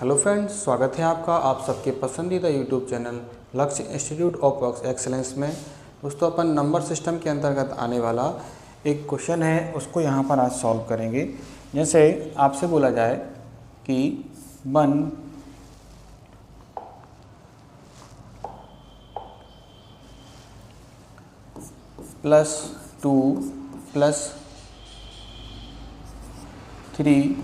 Hello friends, स्वागत है आपका आप सबके पसंदीदा यूट्यूब चैनल लक्ष्य इंस्टीट्यूट ऑफ एक्सीलेंस में। दोस्तों, अपन नंबर सिस्टम के अंतर्गत आने वाला एक क्वेश्चन है, उसको यहाँ पर आज सॉल्व करेंगे। जैसे आपसे बोला जाए कि 1 + 2 + 3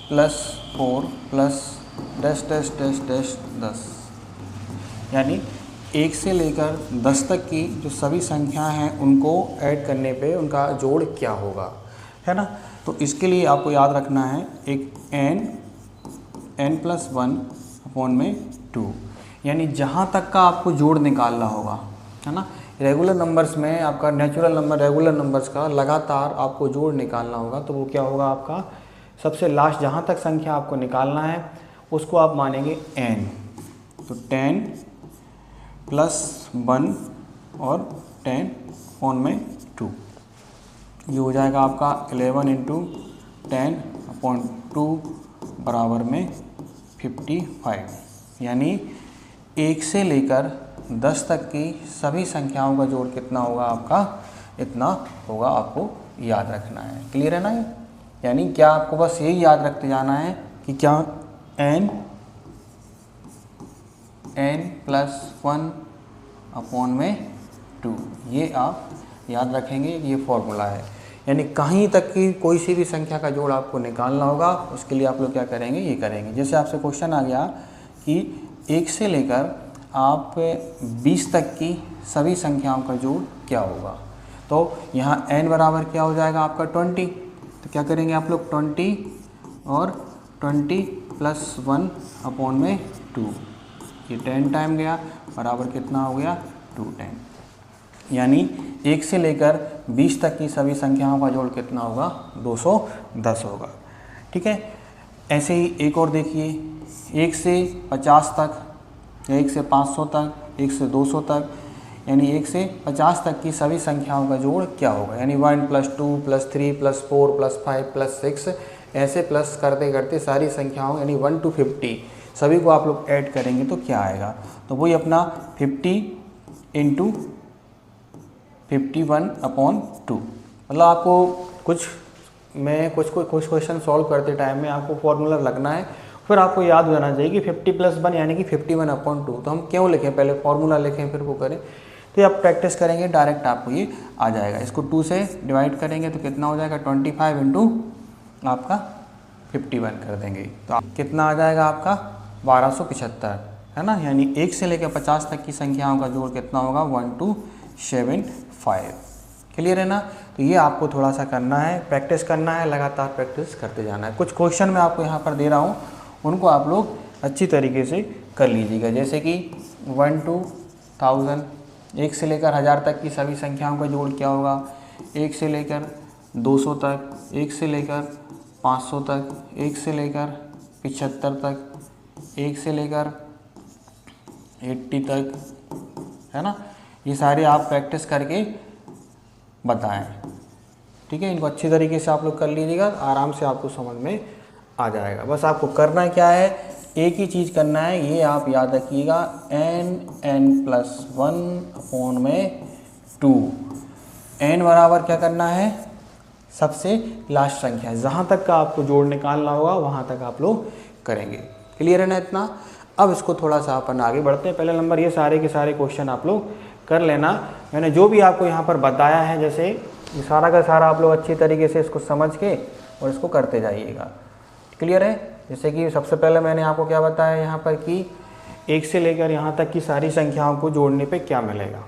+ 4 + डैश डैश डैश डैश 10, यानी 1 से लेकर 10 तक की जो सभी संख्या हैं उनको ऐड करने पे उनका जोड़ क्या होगा, है ना। तो इसके लिए आपको याद रखना है एक n+1/2, यानी जहाँ तक का आपको जोड़ निकालना होगा, है ना। रेगुलर नंबर्स में आपका नेचुरल नंबर रेगुलर नंबर्स का लगातार आपको जोड़ निकालना होगा, तो वो क्या होगा, आपका सबसे लास्ट जहाँ तक संख्या आपको निकालना है उसको आप मानेंगे n। तो 10 + 1 और 10/2, ये हो जाएगा आपका 11 × 10/2 बराबर में 55, यानी 1 से लेकर 10 तक की सभी संख्याओं का जोड़ कितना होगा आपका, इतना होगा, आपको याद रखना है। क्लियर है ना ये? यानी क्या आपको बस यही याद रखते जाना है कि क्या n +1/2, ये आप याद रखेंगे, ये फॉर्मूला है। यानी कहीं तक की कोई सी भी संख्या का जोड़ आपको निकालना होगा, उसके लिए आप लोग क्या करेंगे, ये करेंगे। जैसे आपसे क्वेश्चन आ गया कि 1 से लेकर आप 20 तक की सभी संख्याओं का जोड़ क्या होगा, तो यहाँ n बराबर क्या हो जाएगा आपका 20। तो क्या करेंगे आप लोग 20 और 20 + 1/2, ये 10 टाइम गया, बराबर कितना हो गया 210, यानी 1 से लेकर 20 तक की सभी संख्याओं का जोड़ कितना होगा, 210 होगा। ठीक है। ऐसे ही एक और देखिए, 1 से 50 तक या 1 से 500 तक, 1 से 200 तक, यानी 1 से 50 तक की सभी संख्याओं का जोड़ क्या होगा, यानी 1 + 2 + 3 + 4 + 5 + 6, ऐसे प्लस करते करते सारी संख्याओं यानी 1 to 50 सभी को आप लोग ऐड करेंगे तो क्या आएगा, तो वही अपना 50 × 51/2। मतलब आपको कुछ क्वेश्चन सॉल्व करते टाइम में आपको फॉर्मूला लगना है, फिर आपको याद हो जाना चाहिए कि 50 + 1 यानी कि 51/2। तो हम क्यों लिखें, पहले फॉर्मूला लिखें फिर वो करें, तो आप प्रैक्टिस करेंगे डायरेक्ट आपको ये आ जाएगा। इसको 2 से डिवाइड करेंगे तो कितना हो जाएगा, 25 × आपका 51 कर देंगे, तो कितना आ जाएगा आपका 1275, है ना। यानी 1 से लेकर 50 तक की संख्याओं का जोड़ कितना होगा, 1275। क्लियर है ना। तो ये आपको थोड़ा सा करना है, प्रैक्टिस करना है, लगातार प्रैक्टिस करते जाना है। कुछ क्वेश्चन मैं आपको यहाँ पर दे रहा हूँ, उनको आप लोग अच्छी तरीके से कर लीजिएगा। जैसे कि 1 to 1000, 1 से लेकर 1000 तक की सभी संख्याओं का जोड़ क्या होगा, 1 से लेकर 200 तक, 1 से लेकर 500 तक, 1 से लेकर 75 तक, 1 से लेकर 80 तक, है ना। ये सारे आप प्रैक्टिस करके बताएं। ठीक है, इनको अच्छी तरीके से आप लोग कर लीजिएगा, आराम से आपको समझ में आ जाएगा। बस आपको करना क्या है, एक ही चीज़ करना है, ये आप याद रखिएगा, n+1/2। n बराबर क्या करना है, सबसे लास्ट संख्या, जहाँ तक का आपको जोड़ निकालना होगा वहाँ तक आप लोग करेंगे। क्लियर है ना इतना। अब इसको थोड़ा सा अपन आगे बढ़ते हैं। पहले नंबर ये सारे के सारे क्वेश्चन आप लोग कर लेना। मैंने जो भी आपको यहाँ पर बताया है, जैसे ये सारा का सारा आप लोग अच्छी तरीके से इसको समझ के और इसको करते जाइएगा। क्लियर है। जैसे कि सबसे पहले मैंने आपको क्या बताया यहाँ पर कि 1 से लेकर यहाँ तक की सारी संख्याओं को जोड़ने पे क्या मिलेगा,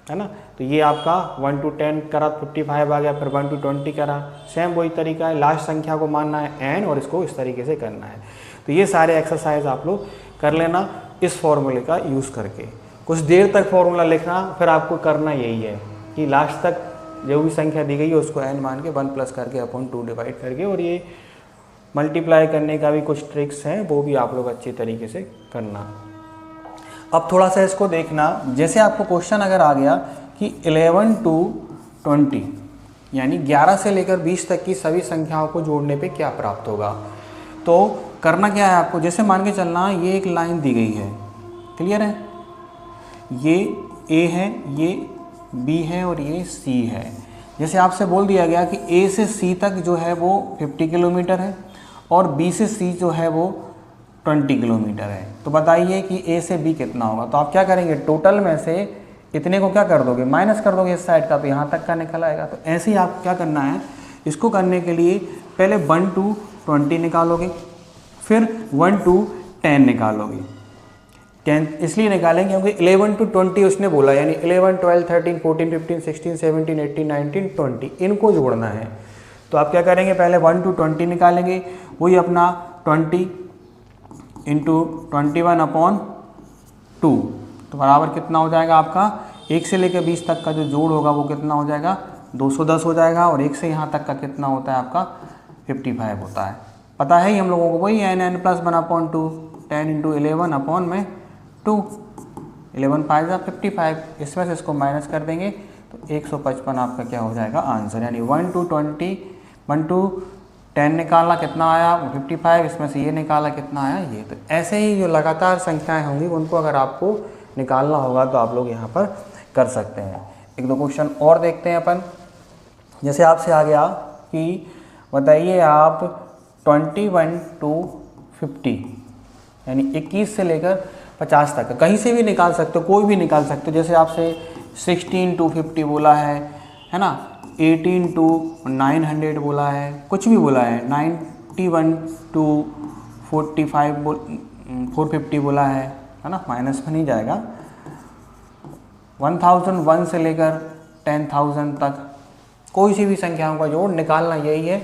है ना। तो ये आपका 1 to 10 करा, 55 आ गया, फिर 1 to 20 करा, सेम वही तरीका है, लास्ट संख्या को मानना है n और इसको इस तरीके से करना है। तो ये सारे एक्सरसाइज आप लोग कर लेना इस फॉर्मूले का यूज़ करके। कुछ देर तक फॉर्मूला लिखना, फिर आपको करना यही है कि लास्ट तक जो भी संख्या दी गई है उसको n मान के 1 प्लस करके अपॉन 2 डिवाइड करके, और ये मल्टीप्लाई करने का भी कुछ ट्रिक्स हैं, वो भी आप लोग अच्छी तरीके से करना। अब थोड़ा सा इसको देखना, जैसे आपको क्वेश्चन अगर आ गया कि 11 to 20 यानी 11 से लेकर 20 तक की सभी संख्याओं को जोड़ने पे क्या प्राप्त होगा, तो करना क्या है आपको, जैसे मान के चलना ये एक लाइन दी गई है, क्लियर है, ये ए है, ये बी है और ये सी है। जैसे आपसे बोल दिया गया कि ए से सी तक जो है वो 50 किलोमीटर है और बी से सी जो है वो 20 किलोमीटर है, तो बताइए कि ए से बी कितना होगा। तो आप क्या करेंगे, टोटल में से इतने को क्या कर दोगे, माइनस कर दोगे इस साइड का, तो यहाँ तक का निकल आएगा। तो ऐसे ही आप क्या करना है, इसको करने के लिए पहले 1 to 20 निकालोगे, फिर 1 to 10 निकालोगे। 10 इसलिए निकालेंगे क्योंकि 11 to 20 उसने बोला, यानी 11, 12, 13, 14, 15, 16, 17, 18, 19, 20 इनको जोड़ना है। तो आप क्या करेंगे, पहले 1 to 20 निकालेंगे, वही अपना 20 इंटू 21/2, तो बराबर कितना हो जाएगा आपका, 1 से लेकर 20 तक का जो जोड़ होगा वो कितना हो जाएगा, 210 हो जाएगा। और 1 से यहाँ तक का कितना होता है आपका, 55 होता है। पता है ही हम लोगों को, वही n + 1/2, 10 × 11/2, 11 5 55, इसमें से इसको माइनस कर देंगे तो 155 आपका क्या हो जाएगा आंसर। यानी 1 to 20, 1 to 10 निकाला कितना आया 55, इसमें से ये निकाला कितना आया ये। तो ऐसे ही जो लगातार संख्याएं होंगी उनको अगर आपको निकालना होगा तो आप लोग यहाँ पर कर सकते हैं। एक दो क्वेश्चन और देखते हैं अपन। जैसे आपसे आ गया कि बताइए आप 21 to 50 यानी 21 से लेकर 50 तक कहीं से भी निकाल सकते हो, कोई भी निकाल सकते हो। जैसे आपसे 16 to 50 बोला है ना, 18 to 900 बोला है, कुछ भी बोला है, 91 to 450 बोला है ना, माइनस में नहीं जाएगा। 1001 से लेकर 10,000 तक कोई सी भी संख्याओं का जोड़ निकालना यही है।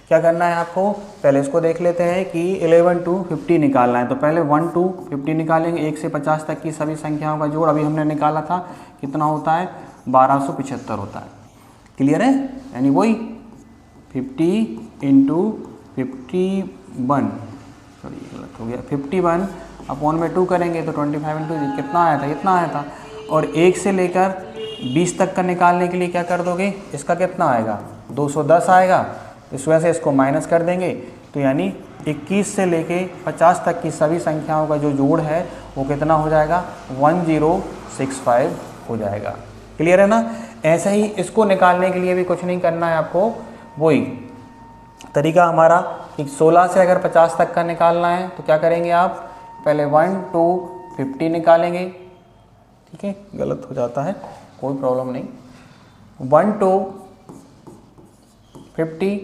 क्या करना है आपको, पहले इसको देख लेते हैं कि 11 to 50 निकालना है। तो पहले 1 to 50 निकालेंगे, 1 से 50 तक की सभी संख्याओं का जोड़ अभी हमने निकाला था, कितना होता है 1275 होता है। क्लियर है, यानी वही 50 × 51, सॉरी गलत हो गया, 51/2 करेंगे तो 25 × कितना आया था, इतना आया था। और 1 से लेकर 20 तक का निकालने के लिए क्या कर दोगे, इसका कितना आएगा 210 आएगा, इस वजह से इसको माइनस कर देंगे। तो यानी 21 से लेके 50 तक की सभी संख्याओं का जो जोड़ है वो कितना हो जाएगा 1065 हो जाएगा। क्लियर है ना। ऐसे ही इसको निकालने के लिए भी कुछ नहीं करना है आपको, वही तरीका हमारा कि 16 से अगर 50 तक का निकालना है तो क्या करेंगे आप, पहले 1 to 50 निकालेंगे, ठीक है, गलत हो जाता है कोई प्रॉब्लम नहीं, 1 to 50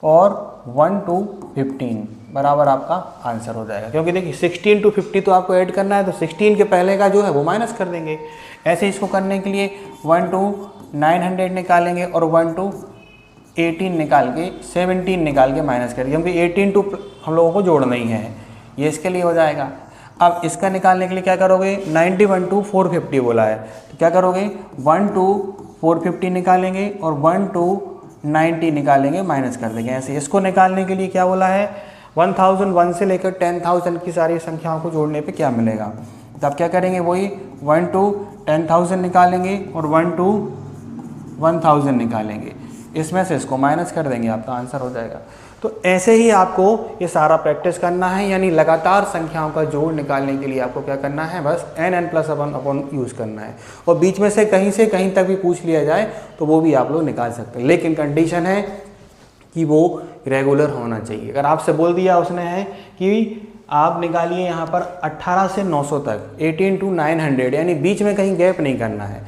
और 1 to 15 बराबर आपका आंसर हो जाएगा। क्योंकि देखिए 16 to 50 तो आपको ऐड करना है, तो 16 के पहले का जो है वो माइनस कर देंगे। ऐसे इसको करने के लिए 1 to 900 निकालेंगे और 1 to 18 निकाल के 17 निकाल के माइनस करेंगे, क्योंकि 18 to हम लोगों को जोड़ना ही है, ये इसके लिए हो जाएगा। अब इसका निकालने के लिए क्या करोगे, 91 to 450 बोला है, तो क्या करोगे 1 to 450 निकालेंगे और 1 to 90 निकालेंगे, माइनस कर देंगे। ऐसे इसको निकालने के लिए क्या बोला है, 1001 से लेकर 10,000 की सारी संख्याओं को जोड़ने पे क्या मिलेगा। तो आप क्या करेंगे, वही 1 to 10,000 निकालेंगे और 1 to 1000 निकालेंगे, इसमें से इसको माइनस कर देंगे, आपका आंसर हो जाएगा। तो ऐसे ही आपको ये सारा प्रैक्टिस करना है, यानी लगातार संख्याओं का जोड़ निकालने के लिए आपको क्या करना है, बस n+1 यूज़ करना है। और बीच में से कहीं तक भी पूछ लिया जाए तो वो भी आप लोग निकाल सकते हैं, लेकिन कंडीशन है कि वो रेगुलर होना चाहिए। अगर आपसे बोल दिया उसने है कि आप निकालिए यहाँ पर 18 से 900 तक, 18 to 900, यानी बीच में कहीं गैप नहीं करना है।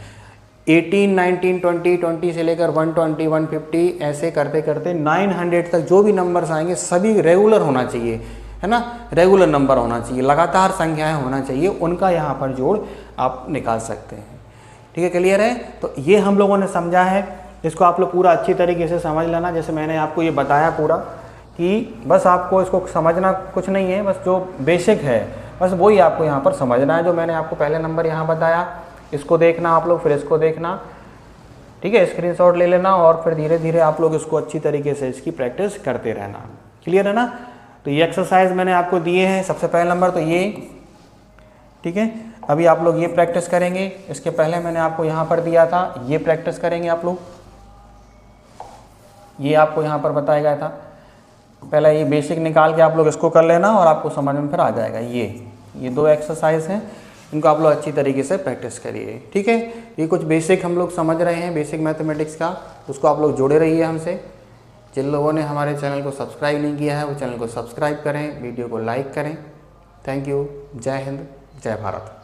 18, 19, 20, 20 से लेकर 120, 150 ऐसे करते करते 900 तक जो भी नंबर्स आएंगे सभी रेगुलर होना चाहिए, है ना, रेगुलर नंबर होना चाहिए, लगातार संख्याएं होना चाहिए, उनका यहाँ पर जोड़ आप निकाल सकते हैं। ठीक है, क्लियर है। तो ये हम लोगों ने समझा है, इसको आप लोग पूरा अच्छी तरीके से समझ लेना। जैसे मैंने आपको ये बताया पूरा कि बस आपको इसको समझना कुछ नहीं है, बस जो बेसिक है बस वही आपको यहाँ पर समझना है। जो मैंने आपको पहले नंबर यहाँ बताया इसको देखना आप लोग, फिर इसको देखना, ठीक है, स्क्रीनशॉट ले लेना और फिर धीरे धीरे आप लोग इसको अच्छी तरीके से इसकी प्रैक्टिस करते रहना। क्लियर है ना। तो ये एक्सरसाइज मैंने आपको दिए हैं, सबसे पहला नंबर तो ये, ठीक है। अभी आप लोग ये प्रैक्टिस करेंगे, इसके पहले मैंने आपको यहाँ पर दिया था, ये प्रैक्टिस करेंगे आप लोग, ये आपको यहाँ पर बताया गया था। पहले ये बेसिक निकाल के आप लोग इसको कर लेना और आपको समझ में फिर आ जाएगा। ये 2 एक्सरसाइज हैं, इनको आप लोग अच्छी तरीके से प्रैक्टिस करिए, ठीक है। ये कुछ बेसिक हम लोग समझ रहे हैं, बेसिक मैथमेटिक्स का, उसको आप लोग जुड़े रहिए हमसे। जिन लोगों ने हमारे चैनल को सब्सक्राइब नहीं किया है वो चैनल को सब्सक्राइब करें, वीडियो को लाइक करें। Thank you. जय हिंद, जय भारत।